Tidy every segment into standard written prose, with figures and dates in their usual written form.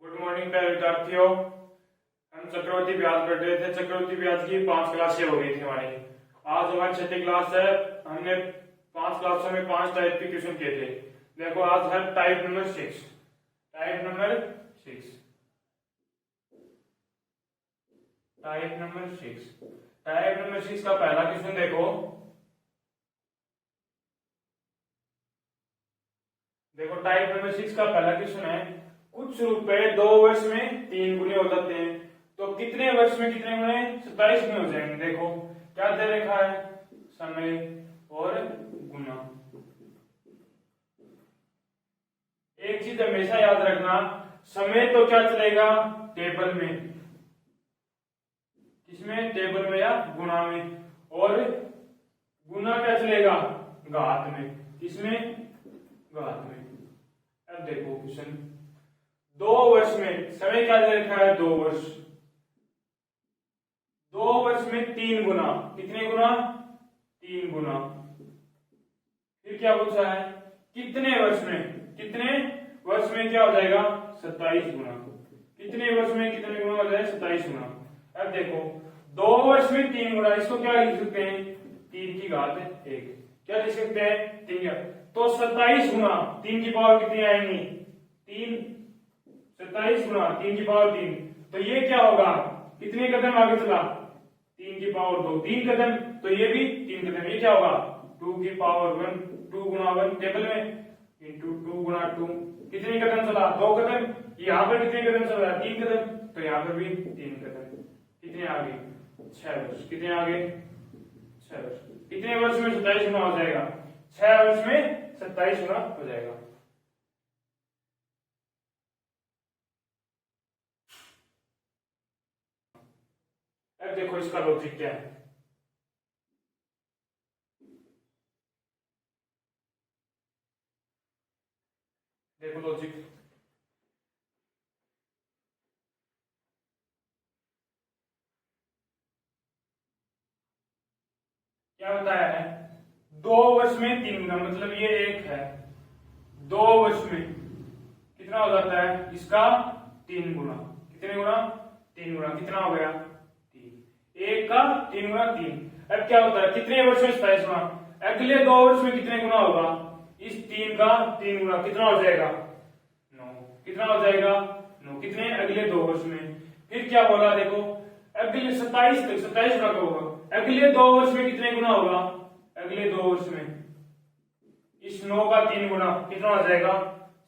Good morning प्यारे विद्यार्थियों। हम चक्रवर्ती ब्याज पढ़ रहे थे। चक्रवर्ती ब्याज की 5 क्लासें हो गई थी हमारी। आज हमारी 6ठी क्लास है। हमने 5 क्लासों में 5 टाइप के क्वेश्चन किए थे। देखो आज है type number 6। Type number 6 type number 6 type number 6 का पहला क्वेश्चन देखो। देखो टाइप नंबर 6 का पहला क्वेश्चन है, कुछ रुपए 2 वर्ष में 3 गुने हो जाते हैं तो कितने वर्ष में कितने गुने? 27 गुने हो जाएंगे। देखो क्या दे रखा है, समय और गुना। एक चीज हमेशा याद रखना, समय तो क्या चलेगा टेबल में, किसमें? टेबल में या गुणा में। और गुना क्या चलेगा घात में, किसमें? घात में। अब देखो क्वेश्चन, 2 वर्ष में समय क्या दे रखा है? 2 वर्ष। 2 वर्ष में 3 गुना, कितने गुना? 3 गुना। फिर क्या पूछा है, कितने वर्ष में? कितने वर्ष में क्या हो जाएगा? 27 गुना। कितने वर्ष में कितने गुना हो जाएगा? 27 गुना। अब देखो 2 वर्ष में 3 गुना, इसको क्या लिख सकते हैं? 3 की घात 1। क्या लिख सकते हैं? 3 तो 27 गुना 3 की पावर कितनी आएंगी? 3। 27 गुना 3 की पावर 3, तो ये क्या होगा? कितने कदम आगे चला? 3 की पावर 2। 3 कदम, तो ये भी 3 कदम। ये क्या होगा? 2 की पावर 1। 2 गुना 1 टेबल में इंटू 2 गुना 2। कितने कदम चला? 2 कदम। यहाँ पर कितने कदम चल रहा है? 3 कदम, तो यहाँ पर भी 3 कदम। कितने आगे? 6 वर्ष। कितने आगे? 6 वर्ष। कितने वर्ष में 27 गुना हो जाएगा? 6 वर्ष में 27 गुना हो जाएगा। अब देखो इसका लॉजिक क्या है। देखो लॉजिक, क्या बताया है? 2 वर्ष में 3 गुना, मतलब ये एक है। 2 वर्ष में कितना हो जाता है इसका? 3 गुना। कितने गुना? 3 गुना। कितना हो गया? 3। एक का 3 गुना 3। अब क्या होता है, कितने वर्ष में 27 गुना? अगले 2 वर्ष में कितने गुना होगा? इस 3 का 3 गुना, कितना हो जाएगा? 9। कितना हो जाएगा? 9। कितने? अगले 2 वर्ष में। फिर क्या बोला देखो, अगले 27 तक 27 गुना कब होगा? अगले 2 वर्ष में कितने गुना होगा? अगले 2 वर्ष में इस 9 का 3 गुना, कितना हो जाएगा?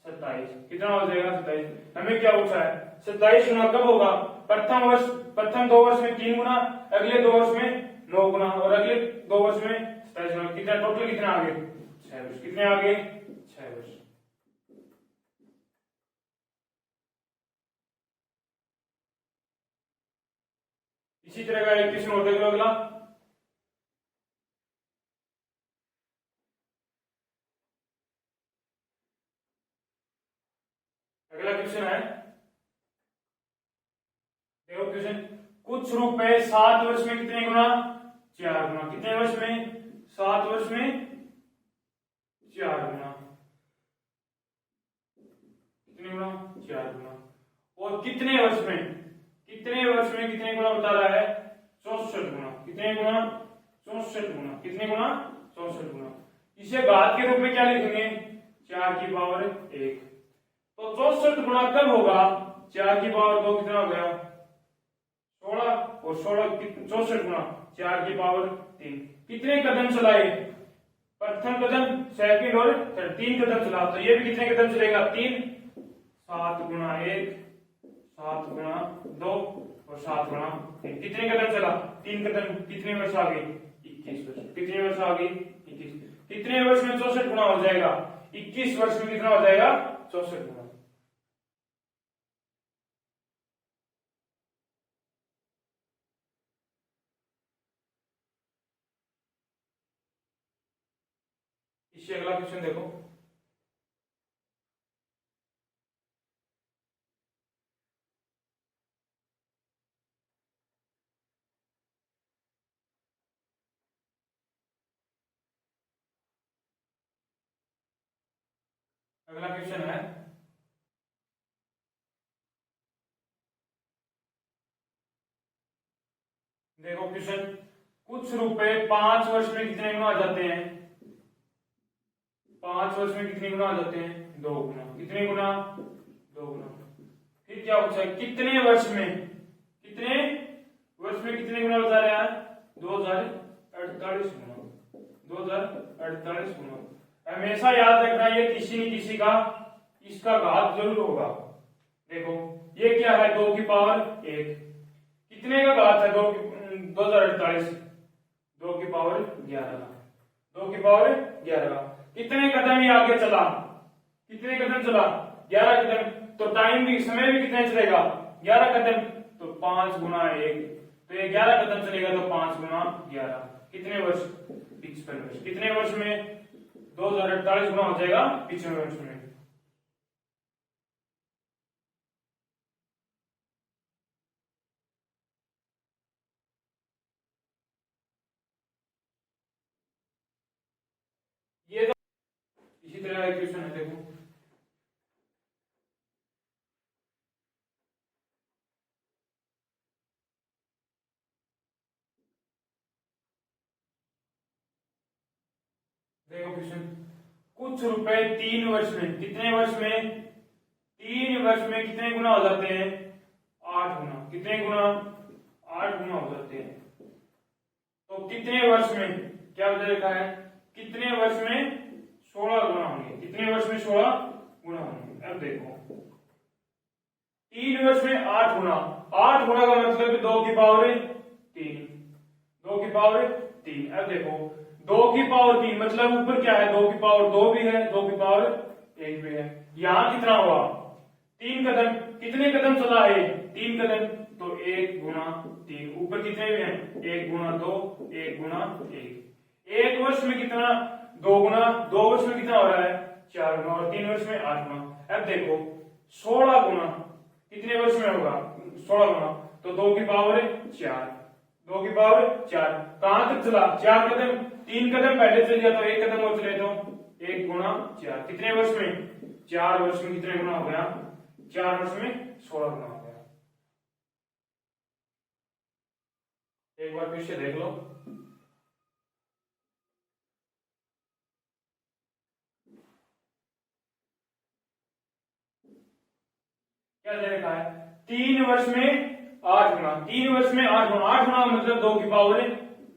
27। कितना हो जाएगा? 27। हमें क्या पूछा है? 27 गुना कब होगा? प्रथम वर्ष, प्रथम 2 वर्ष में 3 गुना, अगले 2 वर्ष में 9 गुना, और अगले 2 वर्ष में 27 गुना। कितना टोटल? कितना आगे? 6 वर्ष। कितने आगे? 6 वर्ष। इसी तरह का एक क्वेश्चन और देख लो अगला। अगला क्वेश्चन है, देखो क्वेश्चन, कुछ रुपए 7 वर्ष में कितने गुना? 4 गुना। कितने वर्ष में? 7 वर्ष में 4 गुना। कितने गुना? 4 गुना। और कितने वर्ष में? कितने वर्ष में कितने गुना बता रहा है? 64 गुना। कितने गुना? 64 गुना। कितने गुना? 64 गुना। इसे घात के रूप में क्या लिखेंगे? 4 की पावर 1। तो 64 गुना कब होगा? 4 की पावर 2 कितना हो गया? 16। और 16 64 गुना 4 की पावर 3। कितने कदम चलाए? प्रथम कदम, सेकंड और थर्ड, 3 कदम चला, तो ये भी कितने कदम चलेगा? 3। 7 गुना 1, 7 गुना 2 और 7 गुना 3। कितने कदम चला? 3 कदम। कितने वर्ष आ गए? 21 वर्ष। कितने वर्ष आ गए? 21। कितने वर्ष में 64 गुना हो जाएगा? 21 वर्ष में कितना हो जाएगा? 64 गुना। इससे अगला क्वेश्चन देखो। अगला क्वेश्चन है, देखो क्वेश्चन, कुछ रुपए 5 वर्ष में कितने गुना आ जाते हैं? 5 वर्ष में कितने गुना आ जाते हैं? 2 गुना। कितने गुना? 2 गुना। फिर क्या पूछा है? कितने वर्ष में कितने गुना बता रहा है? 2048 गुना। 2048 गुना। हमेशा याद रखना, ये किसी न किसी का इसका घात जरूर होगा। देखो ये क्या है? 2 की पावर 1। कितने का घात है? 2048। 2 की पावर 11। 2 की पावर 11। कितने कदम ही आगे चला? कितने कदम चला? 11 कदम। तो टाइम भी, समय भी कितने चलेगा? 11 कदम। तो 5 गुना 1, तो ये 11 कदम चलेगा, तो 5 गुना 11। कितने वर्ष? 55 वर्ष। कितने वर्ष में? 2048 गुना हो जाएगा 55 वर्ष में। ये तो इसी तरह का क्वेश्चन है। देखो देखो क्वेश्चन, कुछ रुपए 3 वर्ष में, कितने वर्ष में? 3 वर्ष में कितने गुना हो जाते हैं? 8 गुना। कितने गुना? 8 गुना हो जाते हैं। तो कितने वर्ष में, क्या बता रखा है? कितने वर्ष में 16 गुना होंगे? कितने वर्ष में 16 गुना होंगे? अब देखो 3 वर्ष में 8 गुना। 8 गुना का मतलब 2 की पावर 3। 2 की पावर 3। अब देखो 2 की पावर 3 मतलब ऊपर क्या है? 2 की पावर 2 भी है, 2 की पावर 1 भी है। यहां कितना हुआ? 3 कदम। कितने कदम चला है? 3 कदम। तो 1 गुना 3। ऊपर कितने भी हैं? 1 गुना 2, 1 गुना 1। 1 वर्ष में कितना? 2 गुना। 2 वर्ष में कितना हो रहा है? 4 गुना। और 3 वर्ष में 8 गुना। अब देखो 16 गुना कितने वर्ष में होगा? 16 गुना। तो 2 की पावर 4। 2 की पावर 4। कहां तक चला? 4 कदम। 3 कदम पहले चल गया, तो 1 कदम और चले, तो 1 गुना 4। कितने वर्ष में? 4 वर्ष में कितने गुना हो गया? 4 वर्ष में 16 गुना हो गया। एक बार फिर से देख लो। क्या दे रखा है? 3 वर्ष में 8 गुना। 3 वर्ष में 8 गुना। 8 गुना मतलब 2 की पावर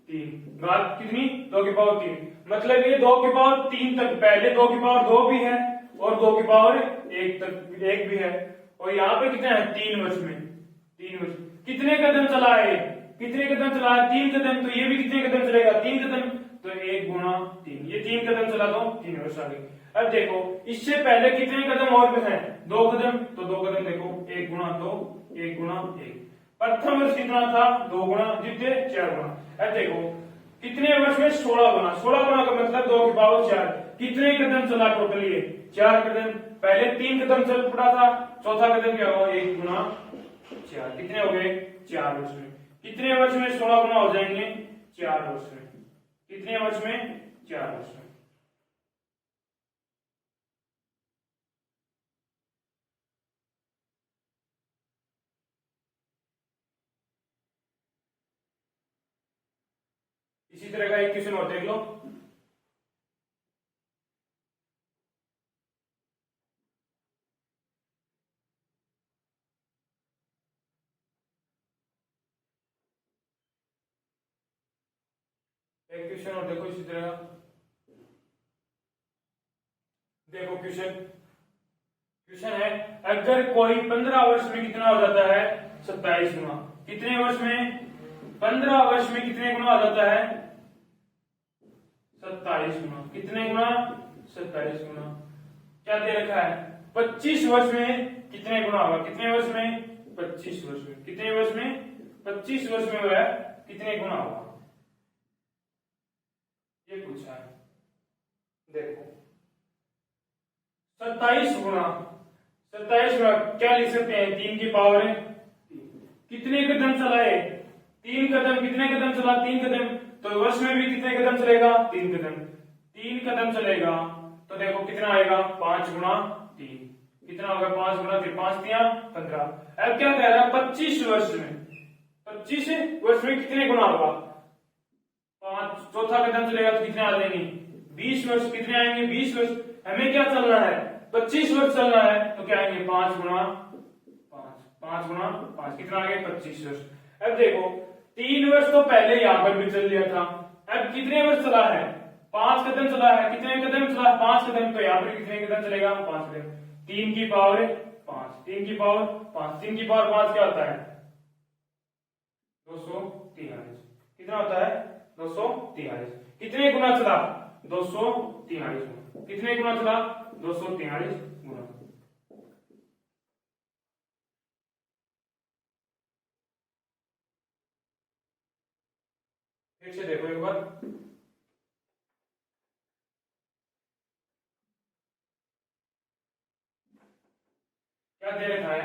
3। घात कितनी? 2 की पावर 3। मतलब ये 2 की पावर 3 तक, पहले 2 की पावर 2 भी है और 2 की पावर 1 तक 1 भी है। और यहाँ पे कितना है? 3 वर्ष में। 3 वर्ष। कितने कदम चला है? कितने कदम चला है? 3 कदम। तो ये भी कितने कदम चलेगा? 3 कदम। तो 1 गुना 3। ये 3 कदम चला, तो 3 वर्ष आगे। अब देखो इससे पहले कितने कदम और हैं? 2 कदम। तो 2 कदम देखो, 1 गुना 2, 1 गुना 1। प्रथम वर्ष कितना था? 2 गुना। द्वितीय 4 गुना। अब देखो कितने वर्ष में? 16 गुना। 16 गुना का मतलब 2 की पावर 4। कितने कदम चला टोटल? ये 4 कदम। पहले 3 कदम चल पड़ा था, चौथा कदम क्या हुआ? 1 गुना 4। कितने हो गए? 4 वर्ष में। कितने वर्ष में 16 गुना हो जाएंगे? 4 वर्ष में। कितने वर्ष में? 4 वर्ष में। इसी तरह का एक क्वेश्चन और देख लो। एक क्वेश्चन और देखो इसी तरह का। देखो क्वेश्चन, क्वेश्चन है अगर कोई 15 वर्ष में कितना हो जाता है? 27 गुना। कितने वर्ष में? 15 वर्ष में कितने गुना हो जाता है? 27 गुना। कितने गुना? 27 गुना। क्या दे रखा है? 25 वर्ष में कितने गुना होगा? कितने वर्ष में? 25 वर्ष में। कितने वर्ष में? 25 वर्ष में हुआ है, कितने गुना होगा? ये पूछा है। देखो 27 गुना, 27 गुना क्या लिख सकते हैं? 3 की पावर है। कितने कदम चलाए? 3 कदम। कितने कदम चला? 3 कदम। तो वर्ष में भी कितने कदम चलेगा? 3 कदम। 3 कदम चलेगा, तो देखो कितना आएगा? 5 गुना 3। कितना होगा? 5 गुना 3। 5 3 15। अब क्या कह रहा है? 25 वर्ष में। 25 वर्ष में कितने गुना होगा? 5, चौथा कदम चलेगा तो कितने आ जाएंगे? 20 वर्ष। कितने आएंगे? 20 वर्ष। हमें क्या चलना है? 25 वर्ष चलना है, तो क्या आएंगे? 5 गुना 5 गुना 5 कितना आ गया? 25 वर्ष। अब देखो 3 वर्ष तो पहले यहां पर भी चल लिया था, अब कितने वर्ष चला है? 5 कदम चला है। कितने कदम चला है? 5 कदम। तो यहाँ पर कितने कदम चलेगा? 5 कदम। 3 की पावर 5, 3 की पावर 5, 3 की पावर 5 क्या होता है? 243। कितना होता है? 243। कितने गुना चला? 243 गुना। कितने गुना चला? 243 गुना। फिर से देखो एक बार। क्या दे रखा है?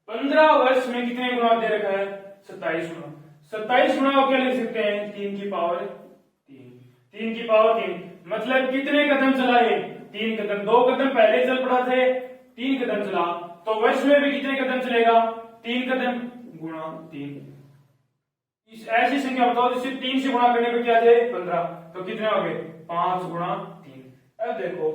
15 वर्ष में कितने गुना दे रखा है? 27 गुना। 27 गुना को क्या लिख सकते हैं? 3 की पावर 3। 3 की पावर 3 मतलब कितने कदम चला है? 3 कदम। 2 कदम पहले चल पड़ा थे, 3 कदम चला, तो वर्ष में भी कितने कदम चलेगा? 3 कदम गुणा 3। इस ऐसी संख्या बताओ जिसे 3 से गुणा करने पे क्या जाए? 15। तो कितने हो गए? 5 गुणा 3। अब देखो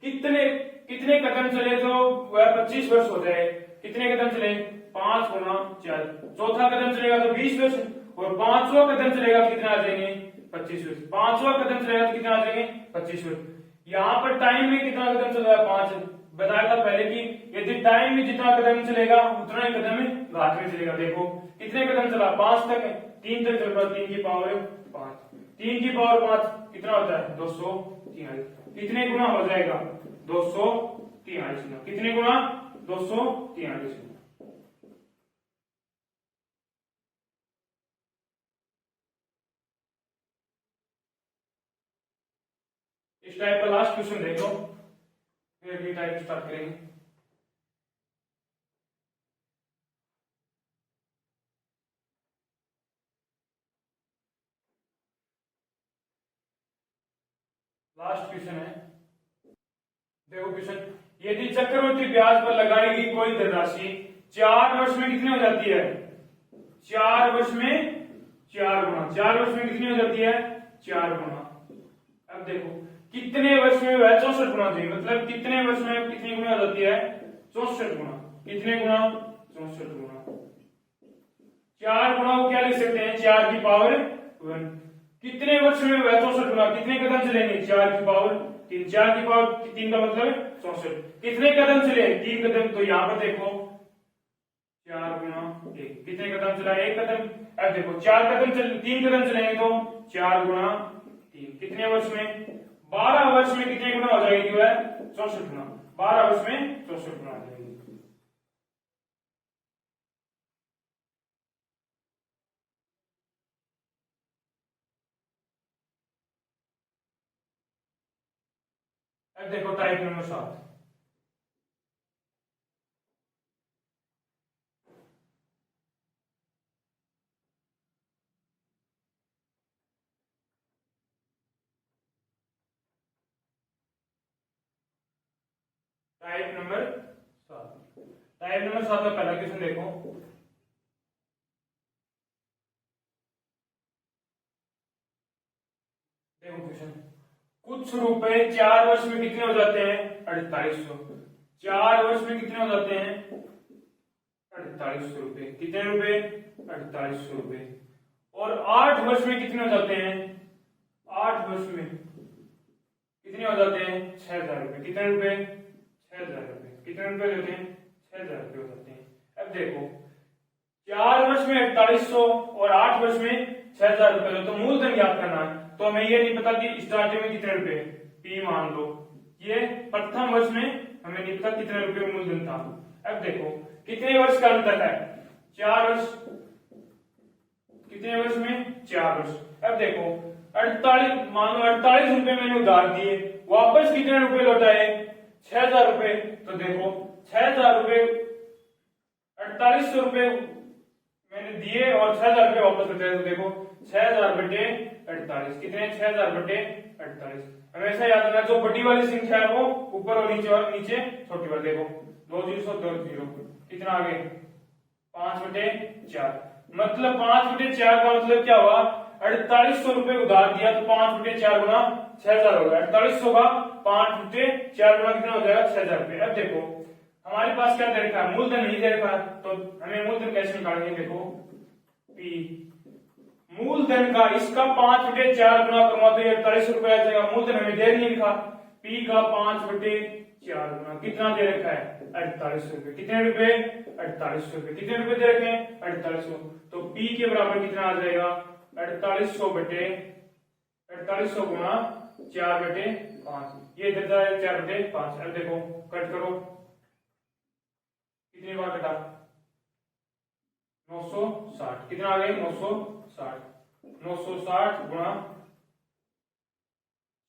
कितने कितने कदम चले तो वह 25 वर्ष हो जाए। कितने कदम चले? 5 गुना 4। चौथा कदम चलेगा तो 20 वर्ष, और 5वां कदम चलेगा कितना आ जाएंगे? 25 वर्ष। 5वां कदम चलेगा तो कितना आ जाएंगे? 25 वर्ष। यहाँ पर टाइम में कितना कदम चल रहा है? 5। बताया था पहले कि यदि टाइम में जितना कदम चलेगा उतना ही कदम घात में चलेगा। देखो कितने कदम चला? 5 तक, 3 तक चल रहा, 3 की पावर 5। 3 की पावर 5 कितना होता है? 243। कितने गुना हो जाएगा? 243 गुना। कितने गुना? 243 गुना। इस टाइप का लास्ट क्वेश्चन देखो, फिर अगली टाइप स्टार्ट करेंगे। लास्ट क्वेश्चन है, देखो क्वेश्चन। यदि चक्रवृद्धि ब्याज पर लगाई गई कोई धनराशि 4 वर्ष में कितनी हो जाती है? 4 वर्ष में 4 गुना। 4 वर्ष में कितनी हो जाती है? 4 गुना। अब देखो कितने वर्ष में वह 64 गुना होती है, मतलब कितने वर्ष में कितनी गुना हो जाती है? 64 गुना। कितने गुना? 64 गुना। 4 गुना को क्या लिख सकते हैं? 4 की पावर 1। कितने वर्ष में वह 64 गुना? कितने कदम चलेंगे? 4 की पावर 3। 4 की पावर 3 का मतलब 64। कितने कदम चले? 3 कदम। तो यहां पर देखो 4 गुना 1। कितने कदम चला? 1 कदम। अब देखो 4 कदम चल 3 कदम चलेंगे तो 4 गुना 3। कितने वर्ष में? 12 वर्ष में कितने गुना हो जाएगी? वह 64 गुना। 12 वर्ष में 64 गुना हो जाएगी। अब देखो type number 7। Type number 7। Type number 7 का पहला क्वेश्चन देखो। देखो क्वेश्चन, कुछ रुपए 4 वर्ष में कितने हो जाते हैं? 4800। 4 वर्ष में कितने हो जाते हैं? 4800 रुपए। कितने रुपए? 4800 रुपए। और 8 वर्ष में कितने हो जाते हैं? 8 वर्ष में कितने हो जाते हैं? 6000 रुपए। कितने रुपए? 6000 रुपए। कितने रुपए होते हैं? 6000 रुपए हो जाते हैं। अब देखो 4 वर्ष में 4800 और 8 वर्ष में 6000 रुपए, तो मूलधन ज्ञात करना है। तो हमें ये नहीं पता कि स्टार्टिंग में कितने रुपए, पी मान लो। ये प्रथम वर्ष में हमें नहीं पता कितने रुपए मूलधन था। अब देखो कितने वर्ष का अंतर है? 4 वर्ष। कितने वर्ष में? 4 वर्ष। अब देखो 48, मान लो 48 रुपए मैंने उधार दिए, वापस कितने रुपए लौटाए? 6000 रुपए। तो देखो 6000 रुपए, 4800 रुपए मैंने दिए और 6000 रुपए वापस लौटाए। तो देखो 6000 बटे 48 कितने? 6000 बटे 48। हमेशा याद रखना जो बड़ी वाली संख्या है वो ऊपर और नीचे छोटी वाली। देखो 2 0 2 0 कितना आ गए? 5 बटे 4। मतलब 5/4 का मतलब क्या हुआ, 4800 रुपए उधार दिया तो 5/4 गुना 6000 होगा। 4800 का 5/4 गुना कितना हो जाएगा, 6000 रुपए। अब देखो हमारे पास क्या दे रखा है, मूलधन नहीं दे रखा है, तो हमें मूलधन कैसे निकालेंगे, देखो पी मूलधन का इसका 5/4 गुना करूंगा तो ये 4800 रुपए आ जाएगा। मूलधन हमें दे नहीं लिखा, पी का 5/4 गुना कितना दे रखा है, 4800 रुपए। कितने रुपए, 4800 रुपए। कितने रुपए दे रखे हैं, 4800। तो पी के बराबर कितना आ जाएगा, 4800 गुना 4/5। ये देता है 4/5। अब देखो कट करो, कितनी बार कटा, 960। कितना आ गया, 960। 960 गुना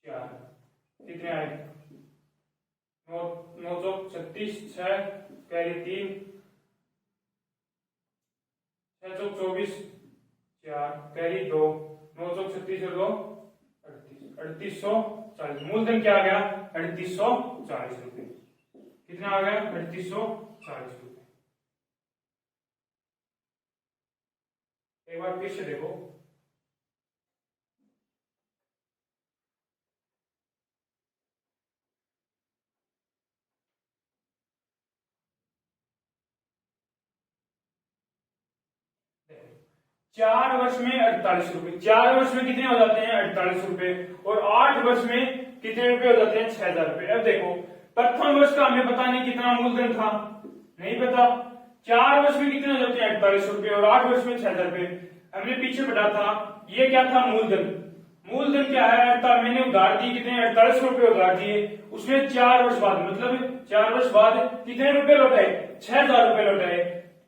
4 कितने आए, 936, 6 कैरी 3, 6 चौक 24, 4 कैरी 2, 936 और 2 38, 3840। मूलधन क्या आ गया, 3840 रुपए। कितना आ गया, 3840 रुपए। एक बार फिर से देखो, चार वर्ष में 48 रुपए, 4 वर्ष में कितने हो जाते हैं, 48 रुपए, और 8 वर्ष में कितने रुपए हो जाते हैं, 6000 रुपए। अब देखो प्रथम वर्ष का हमें पता नहीं कितना मूलधन था, नहीं पता। 4 वर्ष में कितने हो जाते हैं, 48 रुपए, और 8 वर्ष में 6000 रुपए। हमने पीछे पढ़ा था, ये क्या था, मूलधन। मूलधन क्या है, मैंने उधार दी, कितने, 48 रुपए उधार दिए, उसमें 4 वर्ष बाद, मतलब 4 वर्ष बाद कितने रुपए लौटाए, 6000 रुपए लौटाए।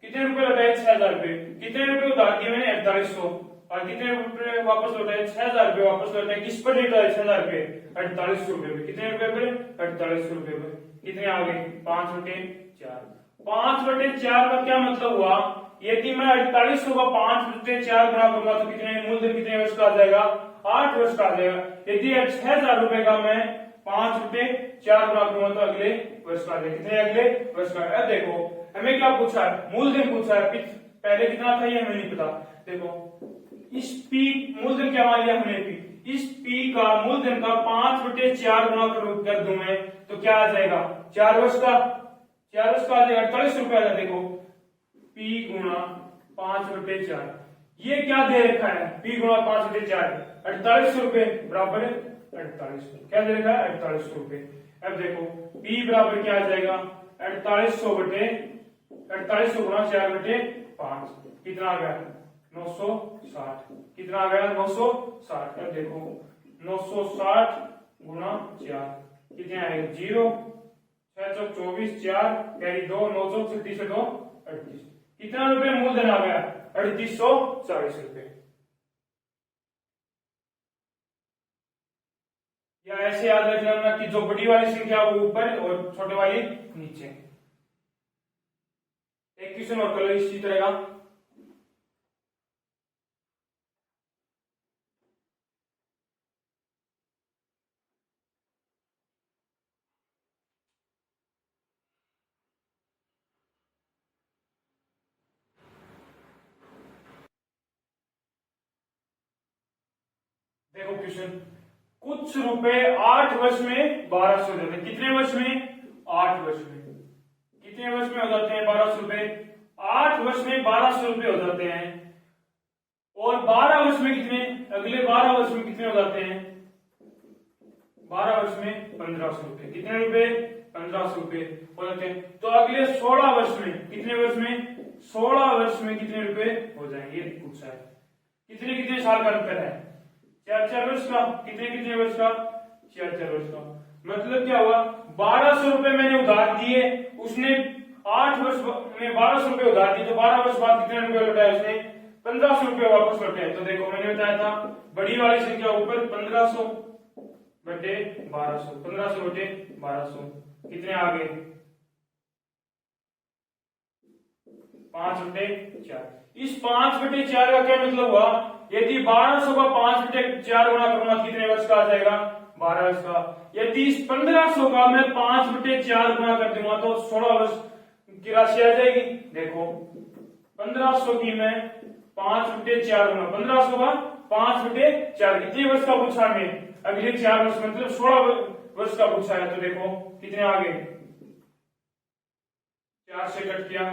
कितने रुपए लौटाए, 6000 रुपए। कितने रुपए उधार दिए मैंने, 4800, और कितने रुपए वापस लौटाए, 6000 रुपए वापस लौटाए। किस पर लौटाए, 6000 रुपए, 4800 रुपए पे। कितने रुपए पे, 4800 रुपए पे। कितने आ गए, 5/4। 5/4 का क्या मतलब हुआ, यदि मैं 4800 का 5/4 गुना करूंगा तो कितने, मूलधन कितने वर्ष का आ जाएगा, 8 वर्ष का आ जाएगा। यदि 6000 रुपए का मैं 5/4 गुना करूंगा तो अगले वर्ष का आ जाएगा। कितने, अगले वर्ष का। अब देखो हमें क्या पूछा है, मूलधन पूछा है, पहले कितना था ये हमें नहीं पता। देखो इस पी, मूलधन क्या मान लिया हमने, पी, इस पी का मूलधन का 5/4 गुना कर दूं मैं तो क्या आ जाएगा, 4 वर्ष का, 4 वर्ष का आ जाएगा, 48 रुपए आ जाएगा। देखो पी गुना 5/4, ये क्या दे रखा है, पी गुना 5/4, 4800 रुपए बराबर 4800। क्या दे रखा है, 4800 रुपए। अब देखो पी बराबर क्या आ जाएगा, 4800 गुना 4/5 कितना आ गया, 960। कितना आ गया, 960। अब देखो 960 गुना 4 कितने आएगा, 0, 6 चौक 24, 4 कैरी 2, 9 चौक 36 2 38। कितना रुपए मूलधन आ गया, 3840 रुपए। या ऐसे याद रख लेना कि जो बड़ी वाली संख्या वो ऊपर और छोटे वाली नीचे। एक क्वेश्चन और कर लो इसी तरह का। देखो क्वेश्चन, कुछ रुपए 8 वर्ष में 1200 हो जाते हैं। कितने वर्ष में, 8 वर्ष में। कितने वर्ष में हो जाते हैं 1200 रुपए, 8 वर्ष में 1200 रुपए हो जाते हैं। और 12 वर्ष में कितने, अगले 12 वर्ष में कितने हो जाते हैं, 12 वर्ष में 1500 रुपए। कितने रुपए, 1500 रुपए हो जाते हैं। तो अगले 16 वर्ष में, कितने वर्ष में, 16 वर्ष में कितने रुपए हो जाएंगे, ये पूछा है। कितने कितने साल का अंतर है, 4 वर्ष का। कितने कितने वर्ष का, 4 वर्ष का। मतलब क्या हुआ, 1200 रुपए मैंने उधार दिए, उसने 8 वर्ष में 1200 रुपए उधार दिए, तो 12 वर्ष बाद कितने रुपए लौटाए उसने, 1500 रुपए वापस लौटाए। तो देखो मैंने बताया था बड़ी वाली संख्या ऊपर 1500 बटे 1200, 1500 बटे 1200 कितने आ गए, 5/4। इस 5/4 का क्या मतलब हुआ, यदि 1200 का 5/4 गुना करूंगा कितने वर्ष का आ जाएगा, 12 वर्ष का। यदि इस 1500 का मैं 5/4 गुना कर दूंगा तो 16 वर्ष की राशि आ जाएगी। देखो 1500 की मैं 5/4 गुना 1500 का 5/4 कितने वर्ष का पूछा हमें? अगले 4 वर्ष मतलब 16 वर्ष का पूछा है। तो देखो कितने आ गए, 4 से कट किया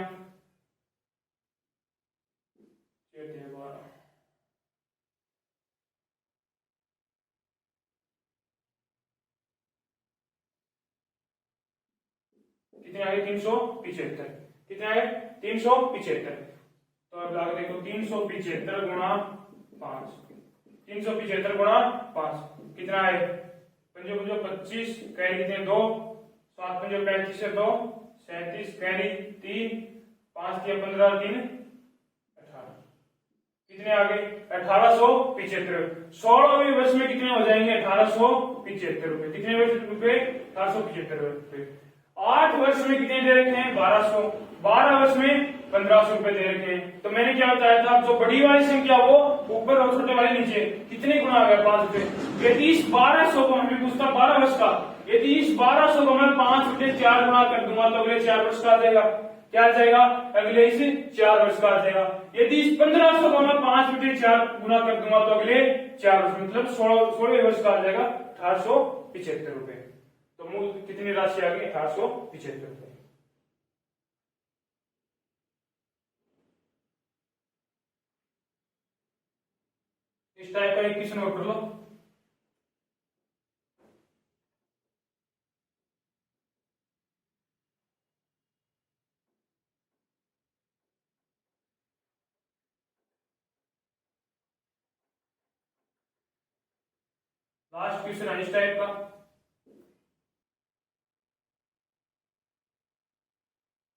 12 कितने आगे 375 कितने आगे 375। तो अब आगे देखो 375 गुणा 5 375 गुणा 5 कितना है? 5 5 25 कैरी कितने 2 7 5 35 से 2 37 कैरी 3 5 दिया 15 3 18 कितने आगे 1875। 16वें वर्ष में कितने हो जाएंगे 1875 रुपए। कितने वर्ष रुपए 1875 रुपए। 8 वर्ष में कितने दे रखे हैं 1200। 12 वर्ष में 1500 रुपए दे रखे हैं। तो मैंने क्या बताया था, जो बड़ी वाली संख्या वो ऊपर और छोटे वाले नीचे। कितने गुना आ गया 5 रुपए। यदि इस 1200 को हमें पूछता 12 वर्ष का, यदि इस 1200 को मैं 5/4 गुना कर दूंगा तो अगले 4 वर्ष का आ जाएगा। क्या आ जाएगा? अगले इस 4 वर्ष का आ जाएगा। यदि इस 1500 को मैं 5/4 गुना कर दूंगा तो अगले 4 वर्ष मतलब 16वें वर्ष का आ जाएगा 1875 रुपए। तो मूल कितनी राशि आ गई 1875 रुपए। इस टाइप का एक क्वेश्चन और कर लो। लास्ट क्वेश्चन है इस टाइप का।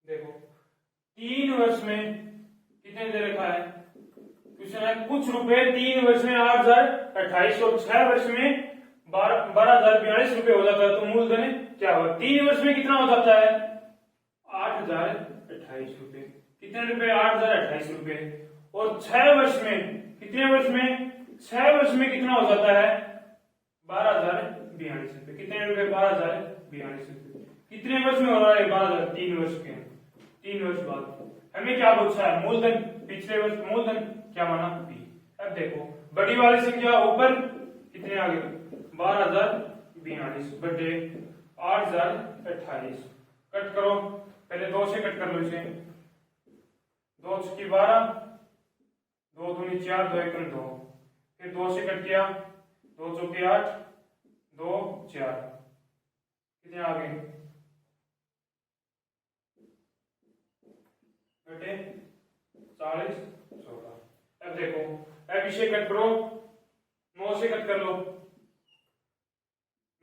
देखो 3 वर्ष में कितने दे रखा है क्वेश्चन है, कुछ रुपए 3 वर्ष में 8,028 और 6 वर्ष में 12,042 रुपए हो जाता है। तो मूलधन क्या होगा? 3 वर्ष में कितना हो जाता है 8,028 रुपए। कितने रुपए 8,028 रुपए। और 6 वर्ष में कितने वर्ष में 6 वर्ष में कितना हो जाता है 12,042 रुपए। कितने रुपए 12,042 रुपए। कितने वर्ष में हो रहा है 12,000? 3 वर्ष के 3 वर्ष बाद। हमें क्या पूछा है मूलधन, पिछले वर्ष मूलधन क्या माना बी। अब देखो बड़ी वाली संख्या ऊपर कितने आ गए 12,042 बटे 8,028 कट करो। पहले 2 से कट कर लो इसे। 2 छक्की 12 2 दूनी 4 2 एकम 2 फिर 2 से कट किया 2 चौके 8 2 4 कितने आ गए बटे 40 14। अब देखो अब इसे कट करो 9 से कट कर लो।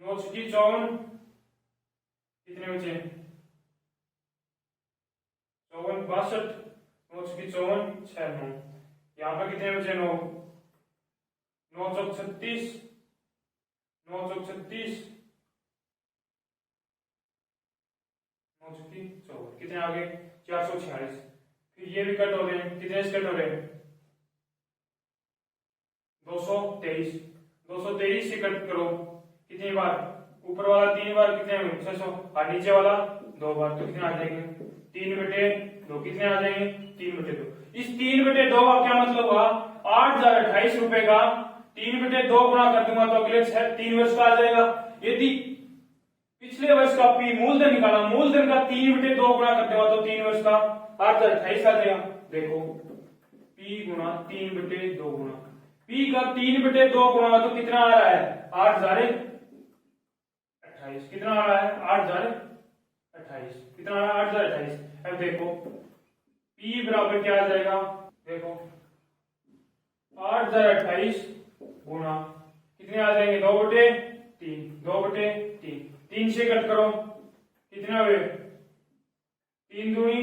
9 छक्की 54 कितने बचे 54 62 9 छक्की 54 6 9। यहाँ पर कितने बचे 9 9 चौक 36 9 चौक 36 9 छक्की 54 कितने आ गए 446। फिर ये भी कट हो रहे हैं। कितने से कट हो रहे हैं 223 223 से कट करो। कितनी बार ऊपर वाला 3 बार कितने 600 और नीचे वाला 2 बार। तो कितने आ जाएंगे 3/2 कितने आ जाएंगे 3/2। इस 3/2 का क्या मतलब हुआ 8,028 रुपए का 3/2 गुणा कर दूंगा तो अगले 3 वर्ष का आ जाएगा। यदि पिछले वर्ष का पी मूलधन निकाला, मूलधन का 3/2 गुणा कर दूंगा तो 3 वर्ष का 8,028 आ जाएगा। देखो P गुणा 3/2 गुणा P का 3/2 गुणा तो कितना आ रहा है 8,028। कितना आ रहा है 8,028। कितना आ रहा है 8,028। अब देखो P बराबर क्या आ जाएगा देखो 8,028 गुणा कितने आ जाएंगे 2/3 2/3 3 से कट करो कितने हुए 3 दूनी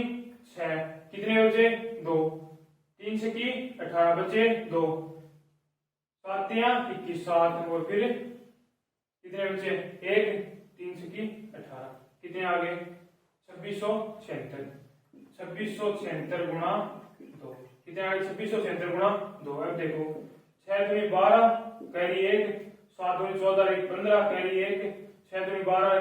6 कितने बचे 2 3 से की 18 बचे 2 7 21 7 और फिर कितने बचे 1 3 से की 18 कितने आ गए 2676 2676 गुणा 2 कितने आ गए 2676 गुणा 2। अब देखो 6 दूनी 12 कैरी 1 7 दूनी 14 1 15 कैरी 1 6 दूनी 12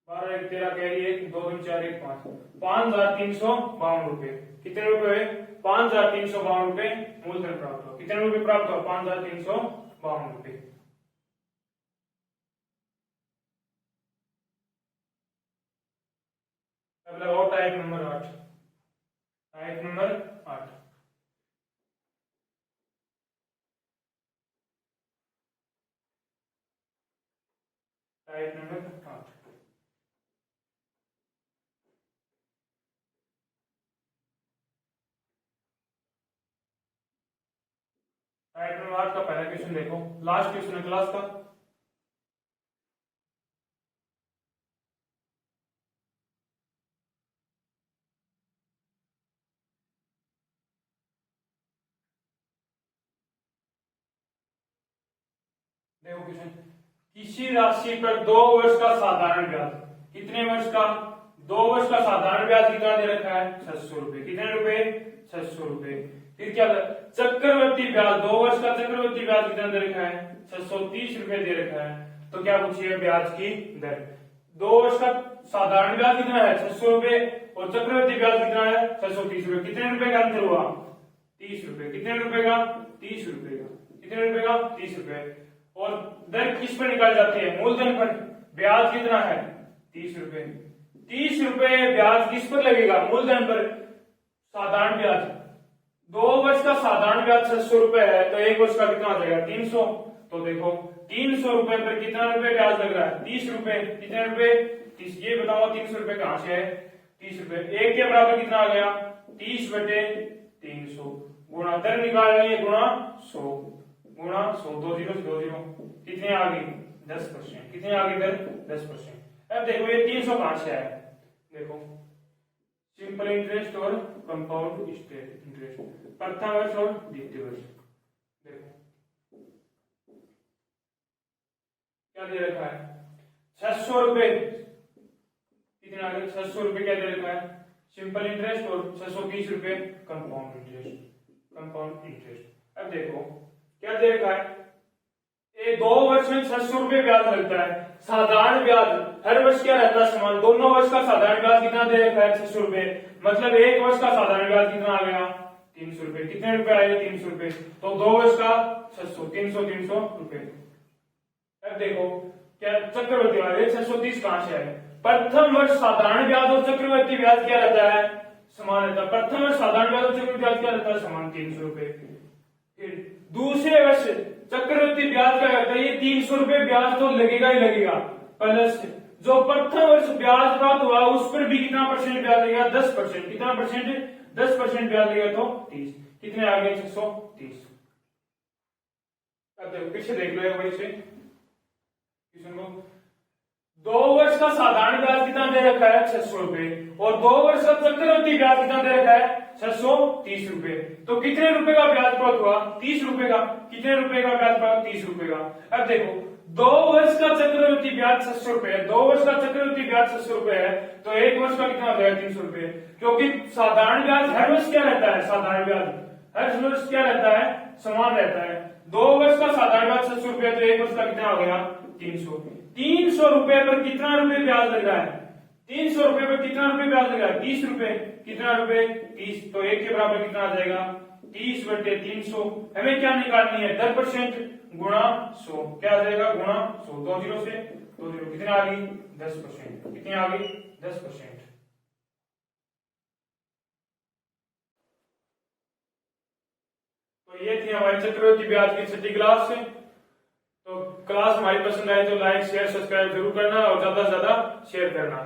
12 एक 13 कैरी 1 2 3 4 1 5 5352 रुपए। कितने रुपए हुए? 5352 रुपए मूलधन प्राप्त हुआ। कितने रुपए प्राप्त हुआ? 5352 रुपए। अब लगाओ type number 8। Type number 8। Type number 8। Type number 8 का पहला क्वेश्चन देखो, लास्ट क्वेश्चन है क्लास का। देखो क्वेश्चन, किसी राशि पर 2 वर्ष का साधारण ब्याज, कितने वर्ष का? 2 वर्ष का साधारण ब्याज कितना दे रखा है? 600 रुपए। कितने रुपए? 600 रुपए। फिर क्या चक्रवर्ती ब्याज, 2 वर्ष का चक्रवर्ती ब्याज कितना दे रखा है? 630 रुपए दे रखा है। तो क्या पूछिए? ब्याज की दर। 2 वर्ष का साधारण ब्याज कितना है? 600 रुपए, और चक्रवर्ती ब्याज कितना है? 630 रुपए। कितने रुपए का अंतर हुआ? 30 रुपए। कितने रुपए का? 30 रुपए का। कितने रुपए का? 30 रुपए। और दर किस पर निकाल जाती है? मूलधन पर। ब्याज कितना है? 30 रुपए। 30 रुपए ब्याज किस पर लगेगा? मूलधन पर। साधारण ब्याज, 2 वर्ष का साधारण ब्याज 600 रुपए है, तो 1 वर्ष का कितना आ जाएगा? 300। तो देखो 300 रुपए पर कितना रुपए ब्याज लग रहा है? 30 रुपए। कितने रुपए? 30। ये बताओ 300 रुपए कहां से है? 30 रुपए। 1 के बराबर कितना आ गया? 30 बटे 300 गुणा दर निकालनी है, गुणा 100 गुणा 100। 2 जीरो 2 जीरो। कितने आ गई? 10%। कितने आ गई दर? 10%। अब देखो ये 300 कहां से आया? देखो सिंपल इंटरेस्ट और कंपाउंड इंटरेस्ट, प्रथम वर्ष और द्वितीय वर्ष। देखो क्या दे रखा है? 600 रुपए। कितने आ गए? 600 रुपए क्या दे रखा है? सिंपल इंटरेस्ट और 630 रुपए कंपाउंड इंटरेस्ट। Compound interest. अब देखो क्या दे रखा है? 2 वर्ष में 600 रुपए ब्याज लगता है। साधारण ब्याज हर वर्ष क्या रहता है? समान। दोनों वर्ष का साधारण ब्याज कितना दे रखा है? 600 रुपए। मतलब 1 वर्ष का साधारण ब्याज कितना आ गया? 300 रुपए। कितने रुपए आए? 300 रुपए। तो 2 वर्ष का 600, 300 रुपए। अब देखो क्या चक्रवर्ती ब्याज 630 कहां से आए? प्रथम वर्ष साधारण ब्याज और चक्रवर्ती ब्याज क्या रहता है? समान रहता है। प्रथम वर्ष साधारण ब्याज और चक्रवर्ती ब्याज क्या रहता है? समान, 300 रुपए। फिर दूसरे वर्ष चक्रवर्ती ब्याज क्या करता है? ये 300 रुपए ब्याज तो लगेगा ही लगेगा, प्लस जो प्रथम वर्ष ब्याज प्राप्त हुआ उस पर भी कितना परसेंट ब्याज लगेगा? 10%। कितना परसेंट? 10% ब्याज लगेगा, तो 30। कितने आ गए? 630। अब देखो पीछे देख लो एक बार इसे, किशन को 2 वर्ष का साधारण ब्याज कितना दे रखा है? 600 रुपए, और 2 वर्ष का चक्रवर्ती ब्याज कितना दे रखा है? 630 रुपए। तो कितने रुपए का ब्याज प्राप्त हुआ? 30 रुपए का। कितने रुपए का ब्याज प्राप्त? 30 रुपए का। अब देखो 2 वर्ष का चक्रवर्ती ब्याज 600 रुपए है, 2 वर्ष का चक्रवर्ती ब्याज 600 रुपए है, तो 1 वर्ष का कितना हो जाएगा? 300 रुपए। क्योंकि साधारण ब्याज हर वर्ष क्या रहता है? साधारण ब्याज हर वर्ष क्या रहता है? समान रहता है। 2 वर्ष का साधारण ब्याज 600 रुपए, तो 1 वर्ष का कितना हो गया? 300। 300 रुपए पर कितना रुपए ब्याज लग रहा है? 300 रुपए पर कितना रुपए ब्याज लग रहा है? 30 रुपए। कितना रुपए? 30। तो 1 के बराबर कितना आ जाएगा? 30 बटे 300। हमें क्या निकालनी है? 10% गुणा 100। क्या आ जाएगा? गुणा 100। 2 जीरो से 2 जीरो। कितने आ गई? 10%। कितनी आ गई? 10%। तो ये थी हमारी चक्रवर्ती ब्याज की छठी क्लास। तो क्लास हमारी पसंद आए तो लाइक शेयर सब्सक्राइब जरूर करना और ज्यादा से ज्यादा शेयर करना।